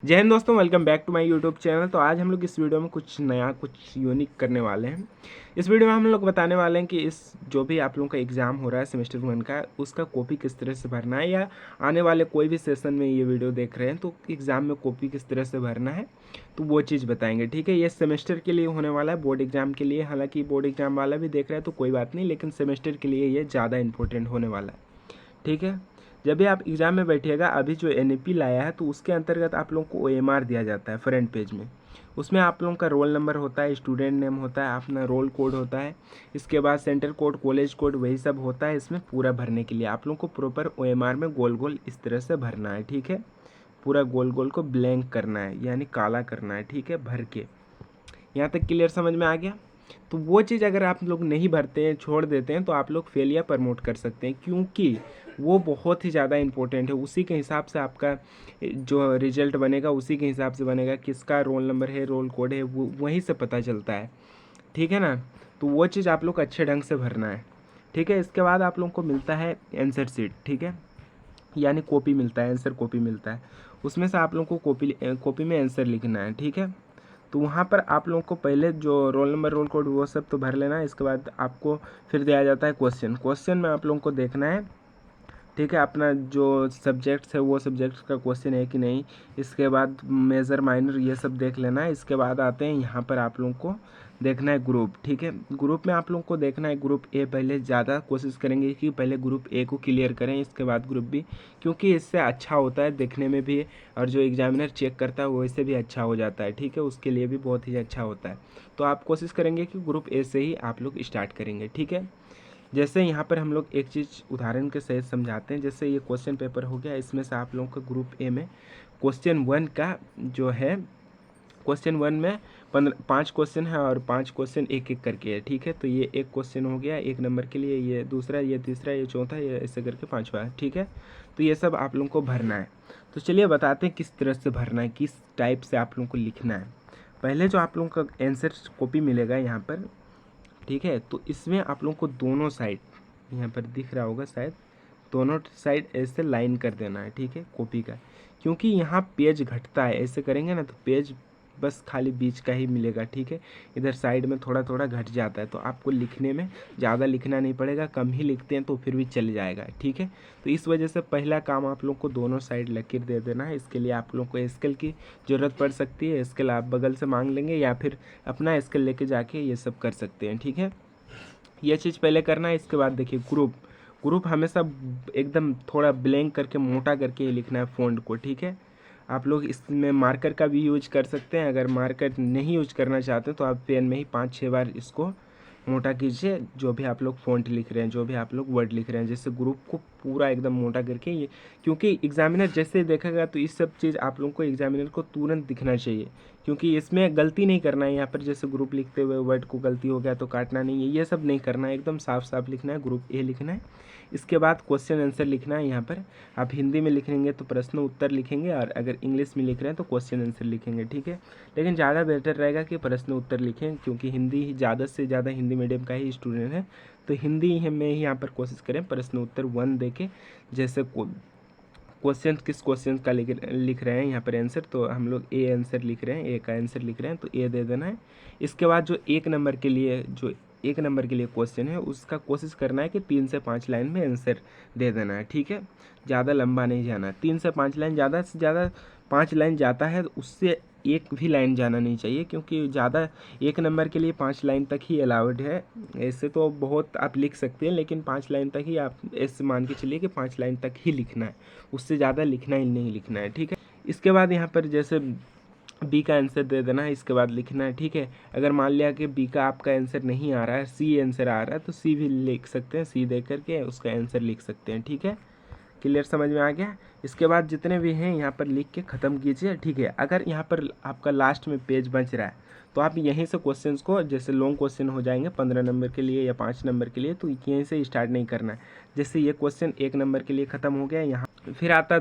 जय हिंद दोस्तों, welcome back to my YouTube channel. तो आज हम लोग इस वीडियो में कुछ नया कुछ यूनिक करने वाले हैं। इस वीडियो में हम लोग बताने वाले हैं कि इस जो भी आप लोगों का एग्ज़ाम हो रहा है सेमेस्टर 1 का, उसका कॉपी किस तरह से भरना है, या आने वाले कोई भी सेशन में ये वीडियो देख रहे हैं तो एग्ज़ाम में कॉपी किस तरह से भरना है, तो वो चीज़ बताएंगे। ठीक है, ये सेमेस्टर के लिए होने वाला है, बोर्ड एग्ज़ाम के लिए। हालाँकि बोर्ड एग्ज़ाम वाला भी देख रहा है तो कोई बात नहीं, लेकिन सेमेस्टर के लिए ये ज़्यादा इंपॉर्टेंट होने वाला है। ठीक है, जब भी आप एग्ज़ाम में बैठिएगा, अभी जो एनईपी लाया है तो उसके अंतर्गत आप लोगों को ओएमआर दिया जाता है फ्रंट पेज में। उसमें आप लोगों का रोल नंबर होता है, स्टूडेंट नेम होता है, अपना रोल कोड होता है, इसके बाद सेंटर कोड, कॉलेज कोड, वही सब होता है इसमें पूरा भरने के लिए। आप लोगों को प्रॉपर ओएमआर में गोल गोल इस तरह से भरना है। ठीक है, पूरा गोल गोल को ब्लैंक करना है, यानी काला करना है। ठीक है, भर के। यहाँ तक क्लियर समझ में आ गया? तो वो चीज़ अगर आप लोग नहीं भरते हैं, छोड़ देते हैं, तो आप लोग फेल या प्रमोट कर सकते हैं, क्योंकि वो बहुत ही ज़्यादा इंपॉर्टेंट है। उसी के हिसाब से आपका जो रिजल्ट बनेगा उसी के हिसाब से बनेगा। किसका रोल नंबर है, रोल कोड है, वो वहीं से पता चलता है। ठीक है ना? तो वो चीज़ आप लोग को अच्छे ढंग से भरना है। ठीक है, इसके बाद आप लोगों को मिलता है आंसर शीट। ठीक है, यानी कॉपी मिलता है, आंसर कॉपी मिलता है। उसमें से आप लोगों को कॉपी में आंसर लिखना है। ठीक है, तो वहाँ पर आप लोगों को पहले जो रोल नंबर, रोल कोड, वो सब तो भर लेना है। इसके बाद आपको फिर दिया जाता है क्वेश्चन में आप लोगों को देखना है। ठीक है, अपना जो सब्जेक्ट्स है वो सब्जेक्ट्स का क्वेश्चन है कि नहीं। इसके बाद मेजर माइनर ये सब देख लेना है। इसके बाद आते हैं यहाँ पर आप लोगों को देखना है ग्रुप। ठीक है, ग्रुप में आप लोगों को देखना है ग्रुप ए। पहले ज़्यादा कोशिश करेंगे कि पहले ग्रुप ए को क्लियर करें, इसके बाद ग्रुप बी, क्योंकि इससे अच्छा होता है देखने में भी, और जो एग्जामिनर चेक करता है वो इससे भी अच्छा हो जाता है। ठीक है, उसके लिए भी बहुत ही अच्छा होता है। तो आप कोशिश करेंगे कि ग्रुप ए से ही आप लोग स्टार्ट करेंगे। ठीक है, जैसे यहाँ पर हम लोग एक चीज़ उदाहरण के सहित समझाते हैं। जैसे ये क्वेश्चन पेपर हो गया, इसमें से आप लोगों का ग्रुप ए में क्वेश्चन 1 का जो है, क्वेश्चन 1 में 5 क्वेश्चन है और 5 क्वेश्चन एक एक करके है। ठीक है, तो ये एक क्वेश्चन हो गया 1 नंबर के लिए, ये दूसरा, ये तीसरा, ये चौथा, ये ऐसे करके 5वां है। ठीक है, तो ये सब आप लोगों को भरना है। तो चलिए बताते हैं किस तरह से भरना है, किस टाइप से आप लोगों को लिखना है। पहले जो आप लोगों का आंसर कॉपी मिलेगा यहाँ पर, ठीक है, तो इसमें आप लोगों को दोनों साइड, यहाँ पर दिख रहा होगा शायद, दोनों साइड ऐसे लाइन कर देना है। ठीक है, कॉपी का, क्योंकि यहाँ पेज घटता है। ऐसे करेंगे ना तो पेज बस खाली बीच का ही मिलेगा। ठीक है, इधर साइड में थोड़ा थोड़ा घट जाता है, तो आपको लिखने में ज़्यादा लिखना नहीं पड़ेगा। कम ही लिखते हैं तो फिर भी चल जाएगा। ठीक है, तो इस वजह से पहला काम आप लोग को दोनों साइड लकीर दे देना है। इसके लिए आप लोग को स्केल की ज़रूरत पड़ सकती है। स्केल आप बगल से मांग लेंगे या फिर अपना स्केल लेके जाके ये सब कर सकते हैं। ठीक है, ये चीज़ पहले करना है। इसके बाद देखिए ग्रुप, ग्रुप हमेशा एकदम थोड़ा ब्लैंक करके, मोटा करके ही लिखना है फ़ॉन्ट को। ठीक है, आप लोग इसमें मार्कर का भी यूज कर सकते हैं। अगर मार्कर नहीं यूज करना चाहते तो आप पेन में ही 5-6 बार इसको मोटा कीजिए, जो भी आप लोग फ़ॉन्ट लिख रहे हैं, जो भी आप लोग वर्ड लिख रहे हैं, जैसे ग्रुप को पूरा एकदम मोटा करके ये, क्योंकि एग्जामिनर जैसे देखेगा तो इस सब चीज़ आप लोगों को एग्जामिनर को तुरंत दिखना चाहिए, क्योंकि इसमें गलती नहीं करना है। यहाँ पर जैसे ग्रुप लिखते हुए वर्ड को गलती हो गया तो काटना नहीं है, ये सब नहीं करना है। एकदम साफ साफ लिखना है, ग्रुप ए लिखना है। इसके बाद क्वेश्चन आंसर लिखना है। यहाँ पर आप हिंदी में लिखेंगे तो प्रश्न उत्तर लिखेंगे, और अगर इंग्लिश में लिख रहे हैं तो क्वेश्चन आंसर लिखेंगे। ठीक है, लेकिन ज़्यादा बेहतर रहेगा कि प्रश्न उत्तर लिखें, क्योंकि हिंदी ही ज़्यादा से ज़्यादा हिंदी मीडियम का ही स्टूडेंट है, तो हिंदी में ही यहाँ पर कोशिश करें प्रश्न उत्तर 1 दे के। जैसे क्वेश्चन किस क्वेश्चन का लिख रहे हैं यहाँ पर आंसर, तो हम लोग ए आंसर लिख रहे हैं, ए का आंसर लिख रहे हैं, तो ए दे देना है। इसके बाद जो 1 नंबर के लिए, जो 1 नंबर के लिए क्वेश्चन है, उसका कोशिश करना है कि 3 से 5 लाइन में आंसर दे देना है। ठीक है, ज़्यादा लंबा नहीं जाना, 3 से 5 लाइन, ज़्यादा से ज़्यादा 5 लाइन जाता है, उससे एक भी लाइन जाना नहीं चाहिए, क्योंकि ज़्यादा 1 नंबर के लिए 5 लाइन तक ही अलाउड है। ऐसे तो बहुत आप लिख सकते हैं, लेकिन 5 लाइन तक ही आप ऐसे मान के चलिए कि 5 लाइन तक ही लिखना है, उससे ज़्यादा लिखना ही नहीं लिखना है। ठीक है, इसके बाद यहाँ पर जैसे बी का आंसर दे देना है, इसके बाद लिखना है। ठीक है, अगर मान लिया कि बी का आपका आंसर नहीं आ रहा है, सी आंसर आ रहा है, तो सी भी लिख सकते हैं, सी दे करके उसका आंसर लिख सकते हैं। ठीक है, क्लियर समझ में आ गया? इसके बाद जितने भी हैं यहाँ पर लिख के ख़त्म कीजिए। ठीक है, अगर यहाँ पर आपका लास्ट में पेज बच रहा है तो आप यहीं से क्वेश्चंस को, जैसे लॉन्ग क्वेश्चन हो जाएंगे 15 नंबर के लिए या 5 नंबर के लिए, तो यहीं से स्टार्ट नहीं करना है। जैसे ये क्वेश्चन 1 नंबर के लिए ख़त्म हो गया, यहाँ फिर आता,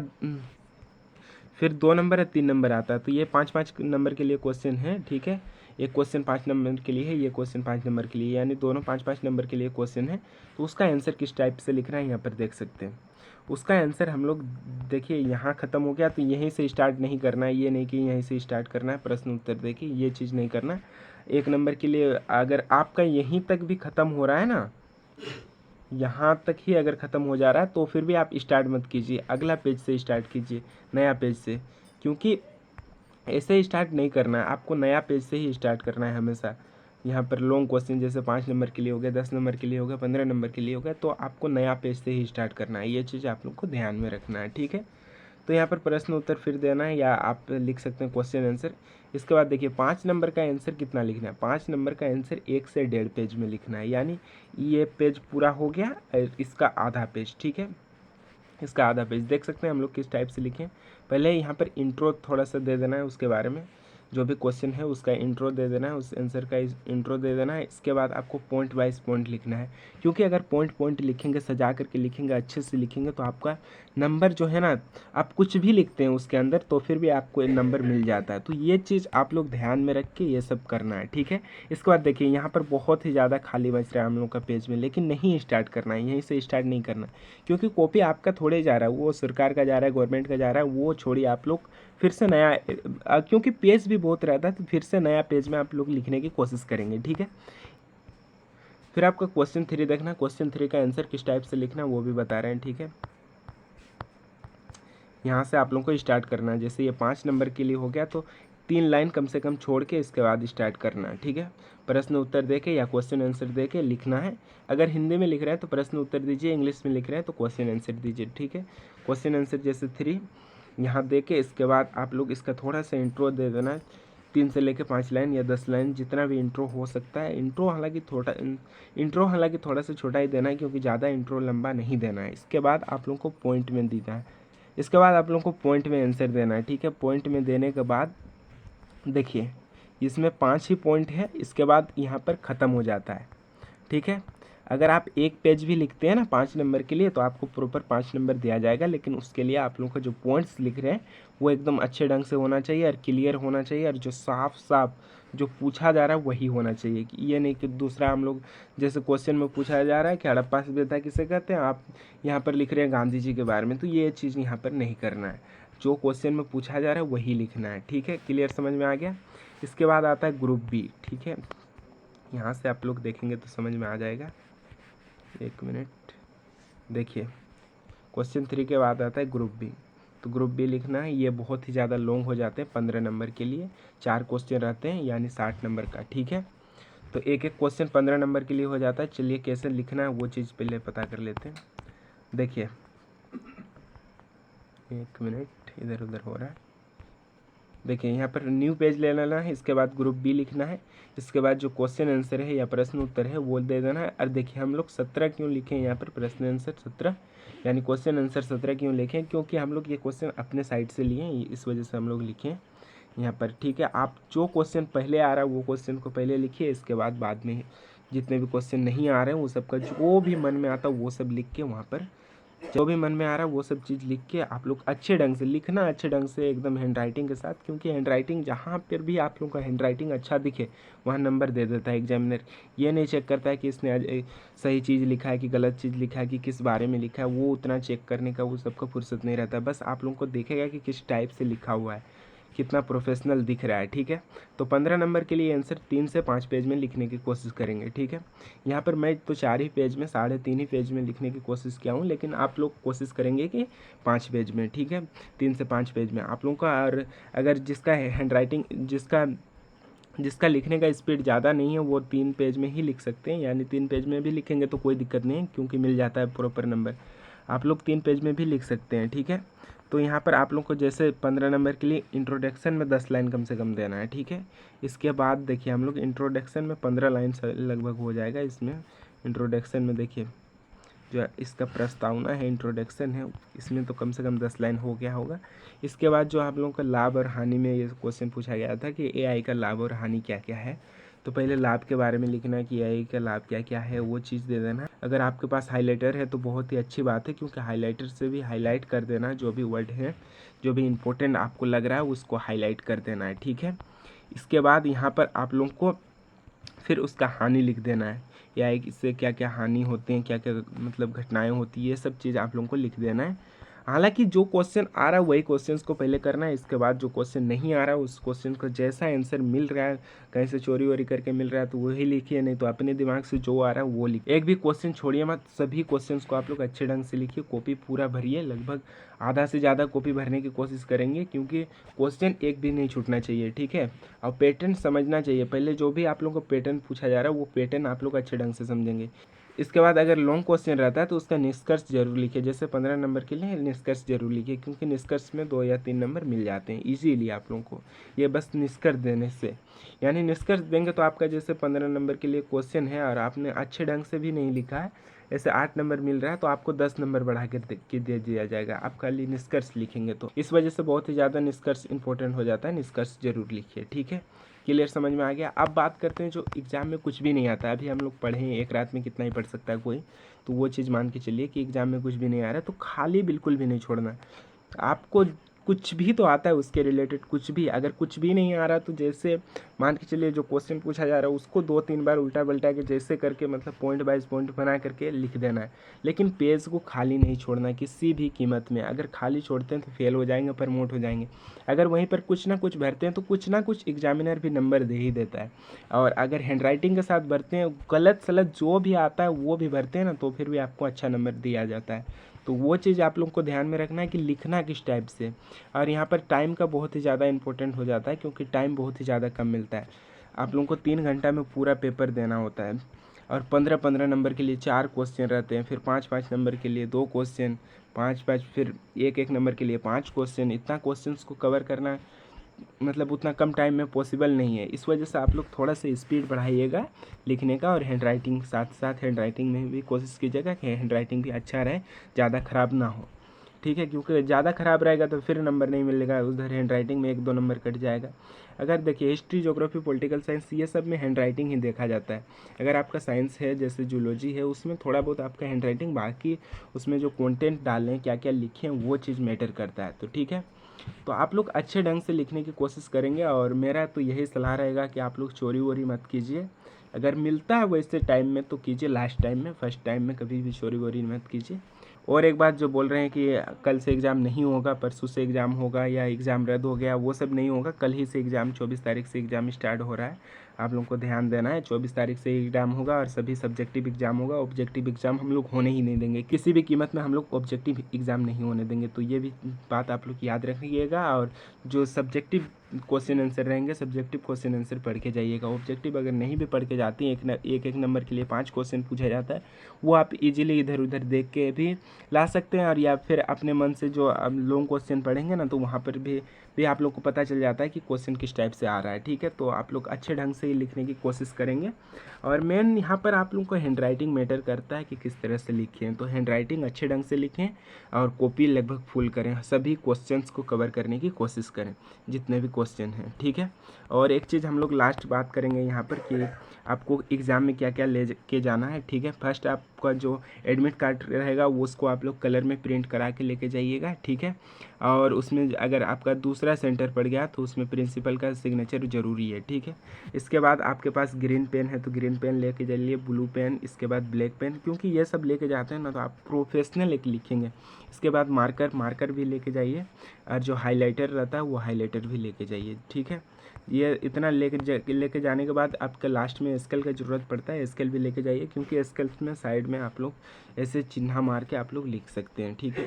फिर 2 नंबर या 3 नंबर आता है, तो ये 5-5 नंबर के लिए क्वेश्चन है। ठीक है, एक क्वेश्चन 5 नंबर के लिए है, ये क्वेश्चन 5 नंबर के लिए, यानी दोनों 5-5 नंबर के लिए क्वेश्चन है। तो उसका आंसर किस टाइप से लिखना है यहाँ पर देख सकते हैं। उसका आंसर हम लोग देखिए यहाँ ख़त्म हो गया, तो यहीं से स्टार्ट नहीं करना है, ये नहीं कि यहीं से स्टार्ट करना है प्रश्न उत्तर देखिए, ये चीज़ नहीं करना। 1 नंबर के लिए अगर आपका यहीं तक भी ख़त्म हो रहा है ना, यहाँ तक ही अगर ख़त्म हो जा रहा है तो फिर भी आप स्टार्ट मत कीजिए, अगला पेज से स्टार्ट कीजिए, नया पेज से, क्योंकि ऐसे स्टार्ट नहीं करना है आपको, नया पेज से ही स्टार्ट करना है हमेशा। यहाँ पर लॉन्ग क्वेश्चन जैसे 5 नंबर के लिए हो गया, 10 नंबर के लिए हो गया, 15 नंबर के लिए हो गया, तो आपको नया पेज से ही स्टार्ट करना है, ये चीज़ आप लोग को ध्यान में रखना है, ठीक है। तो यहाँ पर प्रश्न उत्तर फिर देना है या आप लिख सकते हैं क्वेश्चन आंसर। इसके बाद देखिए 5 नंबर का आंसर कितना लिखना है, 5 नंबर का आंसर 1 से 1.5 पेज में लिखना है, यानी ये पेज पूरा हो गया और इसका आधा पेज, ठीक है। इसका आधा पेज देख सकते हैं हम लोग किस टाइप से लिखें। पहले यहाँ पर इंट्रो थोड़ा सा दे देना है उसके बारे में, जो भी क्वेश्चन है उसका इंट्रो दे देना है, उस आंसर का इंट्रो दे देना है। इसके बाद आपको पॉइंट वाइज पॉइंट लिखना है, क्योंकि अगर पॉइंट पॉइंट लिखेंगे, सजा करके लिखेंगे, अच्छे से लिखेंगे, तो आपका नंबर जो है ना, आप कुछ भी लिखते हैं उसके अंदर तो फिर भी आपको नंबर मिल जाता है। तो ये चीज़ आप लोग ध्यान में रख के ये सब करना है, ठीक है। इसके बाद देखिए यहाँ पर बहुत ही ज़्यादा खाली बच रहा है हम लोग का पेज में, लेकिन नहीं स्टार्ट करना है, यहीं से स्टार्ट नहीं करना, क्योंकि कॉपी आपका थोड़े जा रहा है, वो सरकार का जा रहा है, गवर्नमेंट का जा रहा है, वो छोड़िए। आप लोग फिर से नया, क्योंकि पेज भी बहुत रहता है, तो फिर से नया पेज में आप लोग लिखने की कोशिश करेंगे, ठीक है। फिर आपका क्वेश्चन 3 देखना, क्वेश्चन 3 का आंसर किस टाइप से लिखना है वो भी बता रहे हैं, ठीक है। यहाँ से आप लोगों को स्टार्ट करना है, जैसे ये 5 नंबर के लिए हो गया तो 3 लाइन कम से कम छोड़ के इसके बाद स्टार्ट करना है, ठीक है। प्रश्न उत्तर दे के या क्वेश्चन आंसर दे के लिखना है। अगर हिंदी में लिख रहे हैं तो प्रश्न उत्तर दीजिए, इंग्लिश में लिख रहे हैं तो क्वेश्चन आंसर दीजिए, ठीक है। क्वेश्चन आंसर जैसे 3 यहाँ दे के इसके बाद आप लोग इसका थोड़ा सा इंट्रो दे देना है, 3 से लेके 5 लाइन या 10 लाइन, जितना भी इंट्रो हो सकता है। इंट्रो हालांकि थोड़ा सा छोटा ही देना है, क्योंकि ज़्यादा इंट्रो लंबा नहीं देना है। इसके बाद आप लोग को पॉइंट में देना है, इसके बाद आप लोग को पॉइंट में आंसर देना है, ठीक है। पॉइंट में देने के बाद देखिए इसमें 5 ही पॉइंट है, इसके बाद यहाँ पर ख़त्म हो जाता है, ठीक है। अगर आप एक पेज भी लिखते हैं ना 5 नंबर के लिए तो आपको प्रॉपर 5 नंबर दिया जाएगा, लेकिन उसके लिए आप लोगों का जो पॉइंट्स लिख रहे हैं वो एकदम अच्छे ढंग से होना चाहिए और क्लियर होना चाहिए, और जो साफ साफ जो पूछा जा रहा है वही होना चाहिए। कि ये नहीं कि दूसरा हम लोग जैसे क्वेश्चन में पूछा जा रहा है कि हड़प्पा सभ्यता किसे कहते हैं, आप यहाँ पर लिख रहे हैं गांधी जी के बारे में, तो ये चीज़ यहाँ पर नहीं करना है। जो क्वेश्चन में पूछा जा रहा है वही लिखना है, ठीक है। क्लियर समझ में आ गया। इसके बाद आता है ग्रुप बी, ठीक है। यहाँ से आप लोग देखेंगे तो समझ में आ जाएगा। 1 मिनट देखिए, क्वेश्चन 3 के बाद आता है ग्रुप बी। तो ग्रुप बी लिखना है, ये बहुत ही ज़्यादा लॉन्ग हो जाते हैं, 15 नंबर के लिए 4 क्वेश्चन रहते हैं, यानी 60 नंबर का, ठीक है। तो एक एक क्वेश्चन 15 नंबर के लिए हो जाता है। चलिए कैसे लिखना है वो चीज़ पहले पता कर लेते हैं। देखिए 1 मिनट इधर उधर हो रहा है। देखिए यहाँ पर न्यू पेज ले लेना है, इसके बाद ग्रुप बी लिखना है, इसके बाद जो क्वेश्चन आंसर है या प्रश्न उत्तर है वो दे देना है। और देखिए हम लोग 17 क्यों लिखे हैं यहाँ पर, प्रश्न आंसर 17 यानी क्वेश्चन आंसर 17 क्यों लिखे, क्योंकि हम लोग ये क्वेश्चन अपने साइड से लिए हैं, इस वजह से हम लोग लिखे हैं यहाँ पर, ठीक है। आप जो क्वेश्चन पहले आ रहा है वो क्वेश्चन को पहले लिखिए, इसके बाद में जितने भी क्वेश्चन नहीं आ रहे हैं वो सबका जो भी मन में आता है वो सब लिख के, वहाँ पर जो भी मन में आ रहा है वो सब चीज़ लिख के आप लोग अच्छे ढंग से लिखना, अच्छे ढंग से एकदम हैंड राइटिंग के साथ, क्योंकि हैंड राइटिंग जहाँ पर भी आप लोगों का हैंड राइटिंग अच्छा दिखे वहाँ नंबर दे देता है एग्जामिनर। ये नहीं चेक करता है कि इसने सही चीज़ लिखा है कि गलत चीज़ लिखा है कि किस बारे में लिखा है, वो उतना चेक करने का वो सबका फुर्सत नहीं रहता। बस आप लोगों को देखेगा कि किस टाइप से लिखा हुआ है, कितना प्रोफेशनल दिख रहा है, ठीक है। तो 15 नंबर के लिए आंसर 3 से 5 पेज में लिखने की कोशिश करेंगे, ठीक है। यहाँ पर मैं तो 4 ही पेज में, 3.5 ही पेज में लिखने की कोशिश किया हूँ, लेकिन आप लोग कोशिश करेंगे कि 5 पेज में, ठीक है। 3 से 5 पेज में आप लोगों का। और अगर जिसका हैंड राइटिंग जिसका लिखने का स्पीड ज़्यादा नहीं है वो 3 पेज में ही लिख सकते हैं, यानी 3 पेज में भी लिखेंगे तो कोई दिक्कत नहीं है, क्योंकि मिल जाता है प्रॉपर नंबर। आप लोग 3 पेज में भी लिख सकते हैं, ठीक है। तो यहाँ पर आप लोग को जैसे 15 नंबर के लिए इंट्रोडक्शन में 10 लाइन कम से कम देना है, ठीक है। इसके बाद देखिए हम लोग इंट्रोडक्शन में 15 लाइन लगभग हो जाएगा। इसमें इंट्रोडक्शन में देखिए जो इसका प्रस्तावना है, इंट्रोडक्शन है, इसमें तो कम से कम 10 लाइन हो गया होगा। इसके बाद जो आप लोगों का लाभ और हानि में ये क्वेश्चन पूछा गया था कि एआई का लाभ और हानि क्या क्या है, तो पहले लाभ के बारे में लिखना है कि एआई का लाभ क्या क्या है, वो चीज़ दे देना है। अगर आपके पास हाइलाइटर है तो बहुत ही अच्छी बात है, क्योंकि हाइलाइटर से भी हाईलाइट कर देना है, जो भी वर्ड है, जो भी इम्पोर्टेंट आपको लग रहा है उसको हाईलाइट कर देना है, ठीक है। इसके बाद यहाँ पर आप लोगों को फिर उसका हानि लिख देना है, या इससे क्या क्या हानि होते हैं, क्या क्या मतलब घटनाएं होती है, ये सब चीज़ आप लोगों को लिख देना है। हालांकि जो क्वेश्चन आ रहा है वही क्वेश्चंस को पहले करना है, इसके बाद जो क्वेश्चन नहीं आ रहा है उस क्वेश्चन को जैसा आंसर मिल रहा है, कहीं से चोरी वोरी करके मिल रहा है तो वही लिखिए, नहीं तो अपने दिमाग से जो आ रहा है वो लिखिए। एक भी क्वेश्चन छोड़िए मत, सभी क्वेश्चंस को आप लोग अच्छे ढंग से लिखिए, कॉपी पूरा भरिए, लगभग आधा से ज़्यादा कॉपी भरने की कोशिश करेंगे, क्योंकि क्वेश्चन एक भी नहीं छूटना चाहिए, ठीक है। और पैटर्न समझना चाहिए, पहले जो भी आप लोगों को पैटर्न पूछा जा रहा है वो पैटर्न आप लोग अच्छे ढंग से समझेंगे। इसके बाद अगर लॉन्ग क्वेश्चन रहता है तो उसका निष्कर्ष जरूर लिखिए, जैसे 15 नंबर के लिए निष्कर्ष जरूर लिखिए, क्योंकि निष्कर्ष में 2 या 3 नंबर मिल जाते हैं इजीली आप लोगों को, ये बस निष्कर्ष देने से। यानी निष्कर्ष देंगे तो आपका जैसे 15 नंबर के लिए क्वेश्चन है और आपने अच्छे ढंग से भी नहीं लिखा है, ऐसे 8 नंबर मिल रहा है तो आपको 10 नंबर बढ़ा के दे दिया जाएगा, आप खाली निष्कर्ष लिखेंगे। तो इस वजह से बहुत ही ज़्यादा निष्कर्ष इंपॉर्टेंट हो जाता है, निष्कर्ष जरूर लिखिए, ठीक है। क्लियर, समझ में आ गया। अब बात करते हैं जो एग्ज़ाम में कुछ भी नहीं आता है। अभी हम लोग पढ़े हैं, एक रात में कितना ही पढ़ सकता है कोई, तो वो चीज़ मान के चलिए कि एग्ज़ाम में कुछ भी नहीं आ रहा है तो खाली बिल्कुल भी नहीं छोड़ना। आपको कुछ भी तो आता है उसके रिलेटेड, कुछ भी, अगर कुछ भी नहीं आ रहा तो जैसे मान के चलिए जो क्वेश्चन पूछा जा रहा है उसको 2-3 बार उल्टा पलटा के जैसे करके मतलब पॉइंट बाइज पॉइंट बना करके लिख देना है, लेकिन पेज को खाली नहीं छोड़ना किसी भी कीमत में। अगर खाली छोड़ते हैं तो फेल हो जाएंगे, प्रमोट हो जाएंगे। अगर वहीं पर कुछ ना कुछ भरते हैं तो कुछ ना कुछ एग्जामिनर भी नंबर दे ही देता है। और अगर हैंड राइटिंग के साथ भरते हैं, गलत सलत जो भी आता है वो भी भरते हैं ना, तो फिर भी आपको अच्छा नंबर दिया जाता है। तो वो चीज़ आप लोग को ध्यान में रखना है कि लिखना किस टाइप से। और यहाँ पर टाइम का बहुत ही ज़्यादा इंपॉर्टेंट हो जाता है, क्योंकि टाइम बहुत ही ज़्यादा कम मिलता है। आप लोगों को 3 घंटा में पूरा पेपर देना होता है, और 15-15 नंबर के लिए 4 क्वेश्चन रहते हैं, फिर 5-5 नंबर के लिए 2 क्वेश्चन, 5-5 फिर 1-1 नंबर के लिए 5 क्वेश्चन। इतना क्वेश्चंस को कवर करना मतलब उतना कम टाइम में पॉसिबल नहीं है। इस वजह से आप लोग थोड़ा सा स्पीड बढ़ाइएगा लिखने का, और हैंड राइटिंग साथ साथ हैंड राइटिंग में भी कोशिश कीजिएगा कि हैंड राइटिंग भी अच्छा रहे, ज़्यादा ख़राब ना हो, ठीक है। क्योंकि ज़्यादा ख़राब रहेगा तो फिर नंबर नहीं मिलेगा, उधर हैंड राइटिंग में 1-2 नंबर कट जाएगा। अगर देखिए हिस्ट्री, ज्योग्राफी, पॉलिटिकल साइंस, ये सब में हैंड राइटिंग ही देखा जाता है। अगर आपका साइंस है जैसे जूलॉजी है, उसमें थोड़ा बहुत आपका हैंड राइटिंग, बाकी उसमें जो कंटेंट डालें हैं, क्या क्या लिखे हैं, वो चीज़ मैटर करता है। तो ठीक है, तो आप लोग अच्छे ढंग से लिखने की कोशिश करेंगे, और मेरा तो यही सलाह रहेगा कि आप लोग चोरी वोरी मत कीजिए। अगर मिलता है वैसे टाइम में तो कीजिए, लास्ट टाइम में, फर्स्ट टाइम में कभी भी चोरी वोरी मत कीजिए। और एक बात जो बोल रहे हैं कि कल से एग्ज़ाम नहीं होगा, परसों से एग्ज़ाम होगा, या एग्ज़ाम रद्द हो गया, वो सब नहीं होगा। कल ही से एग्ज़ाम 24 तारीख से एग्ज़ाम स्टार्ट हो रहा है, आप लोगों को ध्यान देना है। 24 तारीख से एग्ज़ाम होगा और सभी सब्जेक्टिव एग्ज़ाम होगा। ऑब्जेक्टिव एग्ज़ाम हम लोग होने ही नहीं देंगे, किसी भी कीमत में हम लोग ऑब्जेक्टिव एग्ज़ाम नहीं होने देंगे। तो ये भी बात आप लोग याद रखिएगा। और जो सब्जेक्टिव क्वेश्चन आंसर रहेंगे, सब्जेक्टिव क्वेश्चन आंसर पढ़ के जाइएगा। ऑब्जेक्टिव अगर नहीं भी पढ़ के जाती हैं, एक नंबर के लिए 5 क्वेश्चन पूछा जाता है, वो आप इजीली इधर उधर देख के भी ला सकते हैं। और या फिर अपने मन से जो आप लॉन्ग क्वेश्चन पढ़ेंगे ना, तो वहाँ पर भी आप लोग को पता चल जाता है कि क्वेश्चन किस टाइप से आ रहा है, ठीक है। तो आप लोग अच्छे ढंग से लिखने की कोशिश करेंगे। और मेन यहाँ पर आप लोग को हैंड राइटिंग मैटर करता है कि किस तरह से लिखें, तो हैंड राइटिंग अच्छे ढंग से लिखें और कॉपी लगभग फुल करें, सभी क्वेश्चंस को कवर करने की कोशिश करें, जितने भी क्वेश्चन हैं, ठीक है। और एक चीज़ हम लोग लास्ट बात करेंगे यहाँ पर कि आपको एग्ज़ाम में क्या क्या ले के जाना है, ठीक है। फर्स्ट आपका जो एडमिट कार्ड रहेगा वो उसको आप लोग कलर में प्रिंट करा के लेके जाइएगा, ठीक है। और उसमें अगर आपका दूसरा सेंटर पड़ गया तो उसमें प्रिंसिपल का सिग्नेचर ज़रूरी है, ठीक है। इसके बाद आपके पास ग्रीन पेन है तो ग्रीन पेन लेके जाइए, ब्लू पेन, इसके बाद ब्लैक पेन, क्योंकि ये सब लेके जाते हैं ना तो आप प्रोफेशनल एक लिखेंगे। इसके बाद मार्कर भी लेके जाइए, और जो हाइलाइटर रहता है वो हाइलाइटर भी लेके जाइए, ठीक है। ये इतना लेके जाने के बाद आपका लास्ट में स्केल का ज़रूरत पड़ता है, स्केल भी लेके जाइए, क्योंकि स्केल में साइड में आप लोग ऐसे चिन्ह मार के आप लोग लिख सकते हैं, ठीक है।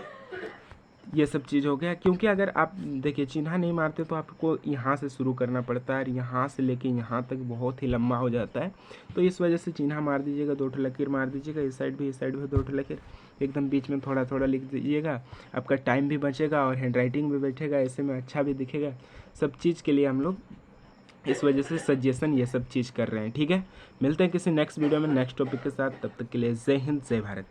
ये सब चीज़ हो गया, क्योंकि अगर आप देखिए चिन्ह नहीं मारते तो आपको यहाँ से शुरू करना पड़ता है, और यहाँ से लेके यहाँ तक बहुत ही लंबा हो जाता है। तो इस वजह से चिन्ह मार दीजिएगा, 2 लकीर मार दीजिएगा, इस साइड भी 2 लकीर, एकदम बीच में थोड़ा थोड़ा लिख दीजिएगा। आपका टाइम भी बचेगा और हैंड राइटिंग भी बैठेगा, ऐसे में अच्छा भी दिखेगा। सब चीज़ के लिए हम लोग इस वजह से सजेशन ये सब चीज़ कर रहे हैं, ठीक है। मिलते हैं किसी नेक्स्ट वीडियो में नेक्स्ट टॉपिक के साथ, तब तक के लिए जय हिंद, जय भारत।